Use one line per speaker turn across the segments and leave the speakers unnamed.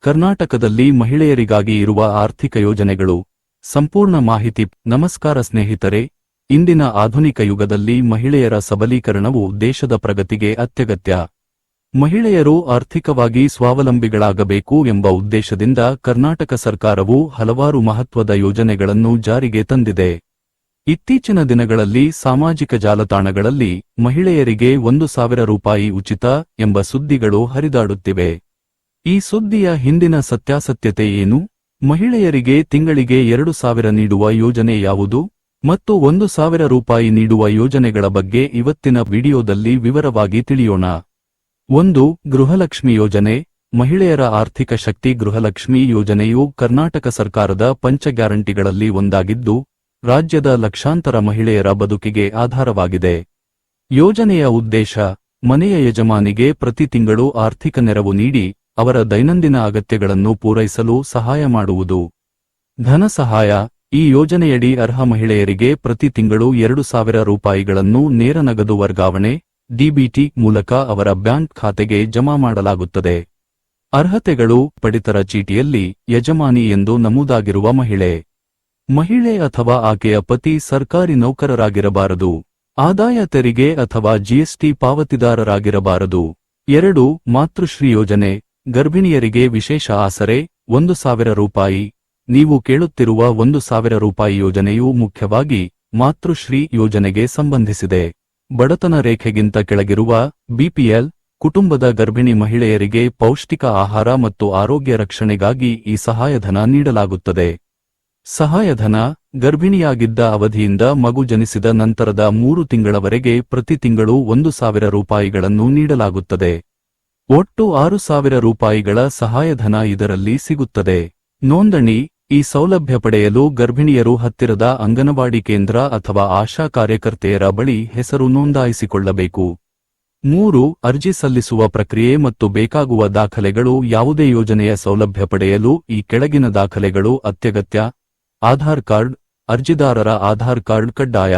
ಕರ್ನಾಟಕದಲ್ಲಿ ಮಹಿಳೆಯರಿಗಾಗಿ ಇರುವ ಆರ್ಥಿಕ ಯೋಜನೆಗಳು. ಸಂಪೂರ್ಣ ಮಾಹಿತಿ. ನಮಸ್ಕಾರ ಸ್ನೇಹಿತರೆ, ಇಂದಿನ ಆಧುನಿಕ ಯುಗದಲ್ಲಿ ಮಹಿಳೆಯರ ಸಬಲೀಕರಣವು ದೇಶದ ಪ್ರಗತಿಗೆ ಅತ್ಯಗತ್ಯ. ಮಹಿಳೆಯರು ಆರ್ಥಿಕವಾಗಿ ಸ್ವಾವಲಂಬಿಗಳಾಗಬೇಕು ಎಂಬ ಉದ್ದೇಶದಿಂದ ಕರ್ನಾಟಕ ಸರ್ಕಾರವು ಹಲವಾರು ಮಹತ್ವದ ಯೋಜನೆಗಳನ್ನು ಜಾರಿಗೆ ತಂದಿದೆ. ಇತ್ತೀಚಿನ ದಿನಗಳಲ್ಲಿ ಸಾಮಾಜಿಕ ಜಾಲತಾಣಗಳಲ್ಲಿ ಮಹಿಳೆಯರಿಗೆ 1,000 ರೂಪಾಯಿ ಉಚಿತ ಎಂಬ ಸುದ್ದಿಗಳು ಹರಿದಾಡುತ್ತಿವೆ. ಈ ಸುದ್ದಿಯ ಹಿಂದಿನ ಸತ್ಯಾಸತ್ಯತೆ ಏನು? ಮಹಿಳೆಯರಿಗೆ ತಿಂಗಳಿಗೆ 2,000 ನೀಡುವ ಯೋಜನೆ ಯಾವುದು ಮತ್ತು 1,000 ರೂಪಾಯಿ ನೀಡುವ ಯೋಜನೆಗಳ ಬಗ್ಗೆ ಇವತ್ತಿನ ವಿಡಿಯೋದಲ್ಲಿ ವಿವರವಾಗಿ ತಿಳಿಯೋಣ. 1. ಗೃಹಲಕ್ಷ್ಮಿ ಯೋಜನೆ. ಮಹಿಳೆಯರ ಆರ್ಥಿಕ ಶಕ್ತಿ. ಗೃಹಲಕ್ಷ್ಮಿ ಯೋಜನೆಯು ಕರ್ನಾಟಕ ಸರ್ಕಾರದ ಪಂಚ ಗ್ಯಾರಂಟಿಗಳಲ್ಲಿ ಒಂದಾಗಿದ್ದು, ರಾಜ್ಯದ ಲಕ್ಷಾಂತರ ಮಹಿಳೆಯರ ಬದುಕಿಗೆ ಆಧಾರವಾಗಿದೆ. ಯೋಜನೆಯ ಉದ್ದೇಶ ಮನೆಯ ಯಜಮಾನಿಗೆ ಪ್ರತಿ ತಿಂಗಳು ಆರ್ಥಿಕ ನೆರವು ನೀಡಿ ಅವರ ದೈನಂದಿನ ಅಗತ್ಯಗಳನ್ನು ಪೂರೈಸಲು ಸಹಾಯ ಮಾಡುವುದು. ಧನ ಸಹಾಯ. ಈ ಯೋಜನೆಯಡಿ ಅರ್ಹ ಮಹಿಳೆಯರಿಗೆ ಪ್ರತಿ ತಿಂಗಳು 2,000 ರೂಪಾಯಿಗಳನ್ನು ನೇರ ನಗದು ವರ್ಗಾವಣೆ ಡಿಬಿಟಿ ಮೂಲಕ ಅವರ ಬ್ಯಾಂಕ್ ಖಾತೆಗೆ ಜಮಾ ಮಾಡಲಾಗುತ್ತದೆ. ಅರ್ಹತೆಗಳು. ಪಡಿತರ ಚೀಟಿಯಲ್ಲಿ ಯಜಮಾನಿ ಎಂದು ನಮೂದಾಗಿರುವ ಮಹಿಳೆ ಅಥವಾ ಆಕೆಯ ಪತಿ ಸರ್ಕಾರಿ ನೌಕರರಾಗಿರಬಾರದು. ಆದಾಯ ತೆರಿಗೆ ಅಥವಾ ಜಿಎಸ್ಟಿ ಪಾವತಿದಾರರಾಗಿರಬಾರದು. 2. ಮಾತೃಶ್ರೀ ಯೋಜನೆ. ಗರ್ಭಿಣಿಯರಿಗೆ ವಿಶೇಷ ಆಸರೆ 1,000 ರೂಪಾಯಿ. ನೀವು ಕೇಳುತ್ತಿರುವ 1,000 ರೂಪಾಯಿ ಯೋಜನೆಯು ಮುಖ್ಯವಾಗಿ ಮಾತೃಶ್ರೀ ಯೋಜನೆಗೆ ಸಂಬಂಧಿಸಿದೆ. ಬಡತನ ರೇಖೆಗಿಂತ ಕೆಳಗಿರುವ ಬಿಪಿಎಲ್ ಕುಟುಂಬದ ಗರ್ಭಿಣಿ ಮಹಿಳೆಯರಿಗೆ ಪೌಷ್ಟಿಕ ಆಹಾರ ಮತ್ತು ಆರೋಗ್ಯ ರಕ್ಷಣೆಗಾಗಿ ಈ ಸಹಾಯಧನ ನೀಡಲಾಗುತ್ತದೆ. ಸಹಾಯಧನ. ಗರ್ಭಿಣಿಯಾಗಿದ್ದ ಅವಧಿಯಿಂದ ಮಗು ಜನಿಸಿದ ನಂತರದ 3 ತಿಂಗಳವರೆಗೆ ಪ್ರತಿ ತಿಂಗಳು 1,000 ರೂಪಾಯಿಗಳನ್ನು ನೀಡಲಾಗುತ್ತದೆ. ಒಟ್ಟು 6,000 ರೂಪಾಯಿಗಳ ಸಹಾಯಧನ ಇದರಲ್ಲಿ ಸಿಗುತ್ತದೆ. ನೋಂದಣಿ. ಈ ಸೌಲಭ್ಯ ಪಡೆಯಲು ಗರ್ಭಿಣಿಯರು ಹತ್ತಿರದ ಅಂಗನವಾಡಿ ಕೇಂದ್ರ ಅಥವಾ ಆಶಾ ಕಾರ್ಯಕರ್ತೆಯರ ಬಳಿ ಹೆಸರು ನೋಂದಾಯಿಸಿಕೊಳ್ಳಬೇಕು. 3. ಅರ್ಜಿ ಸಲ್ಲಿಸುವ ಪ್ರಕ್ರಿಯೆ ಮತ್ತು ಬೇಕಾಗುವ ದಾಖಲೆಗಳು. ಯಾವುದೇ ಯೋಜನೆಯ ಸೌಲಭ್ಯ ಪಡೆಯಲು ಈ ಕೆಳಗಿನ ದಾಖಲೆಗಳು ಅತ್ಯಗತ್ಯ. ಆಧಾರ್ ಕಾರ್ಡ್. ಅರ್ಜಿದಾರರ ಆಧಾರ್ ಕಾರ್ಡ್ ಕಡ್ಡಾಯ.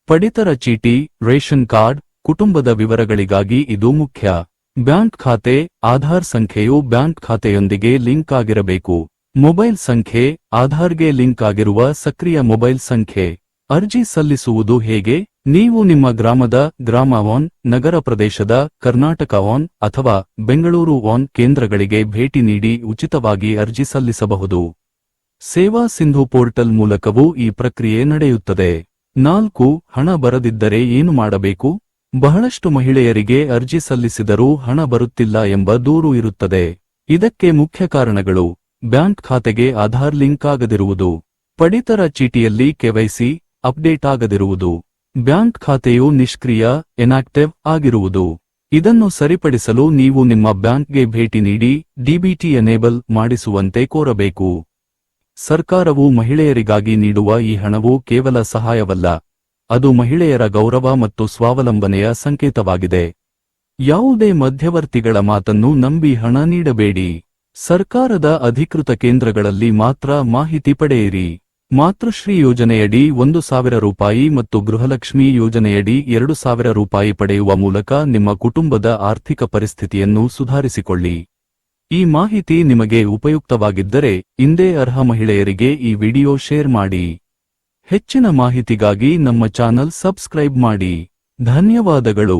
ಪಡಿತರ ಚೀಟಿ, ರೇಷನ್ ಕಾರ್ಡ್. ಕುಟುಂಬದ ವಿವರಗಳಿಗಾಗಿ ಇದು ಮುಖ್ಯ. ಬ್ಯಾಂಕ್ ಖಾತೆ. ಆಧಾರ್ ಸಂಖ್ಯೆಯು ಬ್ಯಾಂಕ್ ಖಾತೆಯೊಂದಿಗೆ ಲಿಂಕ್ ಆಗಿರಬೇಕು. ಮೊಬೈಲ್ ಸಂಖ್ಯೆ. ಆಧಾರ್ಗೆ ಲಿಂಕ್ ಆಗಿರುವ ಸಕ್ರಿಯ ಮೊಬೈಲ್ ಸಂಖ್ಯೆ. ಅರ್ಜಿ ಸಲ್ಲಿಸುವುದು ಹೇಗೆ? ನೀವು ನಿಮ್ಮ ಗ್ರಾಮದ ಗ್ರಾಮ ಒನ್, ನಗರ ಪ್ರದೇಶದ ಕರ್ನಾಟಕ ಒನ್ ಅಥವಾ ಬೆಂಗಳೂರು ಒನ್ ಕೇಂದ್ರಗಳಿಗೆ ಭೇಟಿ ನೀಡಿ ಉಚಿತವಾಗಿ ಅರ್ಜಿ ಸಲ್ಲಿಸಬಹುದು. ಸೇವಾ ಸಿಂಧು ಪೋರ್ಟಲ್ ಮೂಲಕವೂ ಈ ಪ್ರಕ್ರಿಯೆ ನಡೆಯುತ್ತದೆ. 4. ಹಣ ಬರದಿದ್ದರೆ ಏನು ಮಾಡಬೇಕು? ಬಹಳಷ್ಟು ಮಹಿಳೆಯರಿಗೆ ಅರ್ಜಿ ಸಲ್ಲಿಸಿದರೂ ಹಣ ಬರುತ್ತಿಲ್ಲ ಎಂಬ ದೂರು ಇರುತ್ತದೆ. ಇದಕ್ಕೆ ಮುಖ್ಯ ಕಾರಣಗಳು: ಬ್ಯಾಂಕ್ ಖಾತೆಗೆ ಆಧಾರ್ ಲಿಂಕ್ ಆಗದಿರುವುದು, ಪಡಿತರ ಚೀಟಿಯಲ್ಲಿ ಕೆವೈಸಿ ಅಪ್ಡೇಟ್ ಆಗದಿರುವುದು, ಬ್ಯಾಂಕ್ ಖಾತೆಯು ನಿಷ್ಕ್ರಿಯ ಇನ್ಆಕ್ಟಿವ್ ಆಗಿರುವುದು. ಇದನ್ನು ಸರಿಪಡಿಸಲು ನೀವು ನಿಮ್ಮ ಬ್ಯಾಂಕ್ಗೆ ಭೇಟಿ ನೀಡಿ ಡಿಬಿಟಿ ಎನೇಬಲ್ ಮಾಡಿಸುವಂತೆ ಕೋರಬೇಕು. ಸರ್ಕಾರವು ಮಹಿಳೆಯರಿಗಾಗಿ ನೀಡುವ ಈ ಹಣವು ಕೇವಲ ಸಹಾಯವಲ್ಲ, ಅದು ಮಹಿಳೆಯರ ಗೌರವ ಮತ್ತು ಸ್ವಾವಲಂಬನೆಯ ಸಂಕೇತವಾಗಿದೆ. ಯಾವುದೇ ಮಧ್ಯವರ್ತಿಗಳ ಮಾತನ್ನು ನಂಬಿ ಹಣ ನೀಡಬೇಡಿ. ಸರ್ಕಾರದ ಅಧಿಕೃತ ಕೇಂದ್ರಗಳಲ್ಲಿ ಮಾತ್ರ ಮಾಹಿತಿ ಪಡೆಯಿರಿ. ಮಾತೃಶ್ರೀ ಯೋಜನೆಯಡಿ 1,000 ರೂಪಾಯಿ ಮತ್ತು ಗೃಹಲಕ್ಷ್ಮಿ ಯೋಜನೆಯಡಿ 2,000 ರೂಪಾಯಿ ಪಡೆಯುವ ಮೂಲಕ ನಿಮ್ಮ ಕುಟುಂಬದ ಆರ್ಥಿಕ ಪರಿಸ್ಥಿತಿಯನ್ನು ಸುಧಾರಿಸಿಕೊಳ್ಳಿ. ಈ ಮಾಹಿತಿ ನಿಮಗೆ ಉಪಯುಕ್ತವಾಗಿದ್ದರೆ ಇಂದೇ ಅರ್ಹ ಮಹಿಳೆಯರಿಗೆ ಈ ವಿಡಿಯೋ ಶೇರ್ ಮಾಡಿ. ಹೆಚ್ಚಿನ ಮಾಹಿತಿಗಾಗಿ ನಮ್ಮ ಚಾನಲ್ ಸಬ್ಸ್ಕ್ರೈಬ್ ಮಾಡಿ. ಧನ್ಯವಾದಗಳು.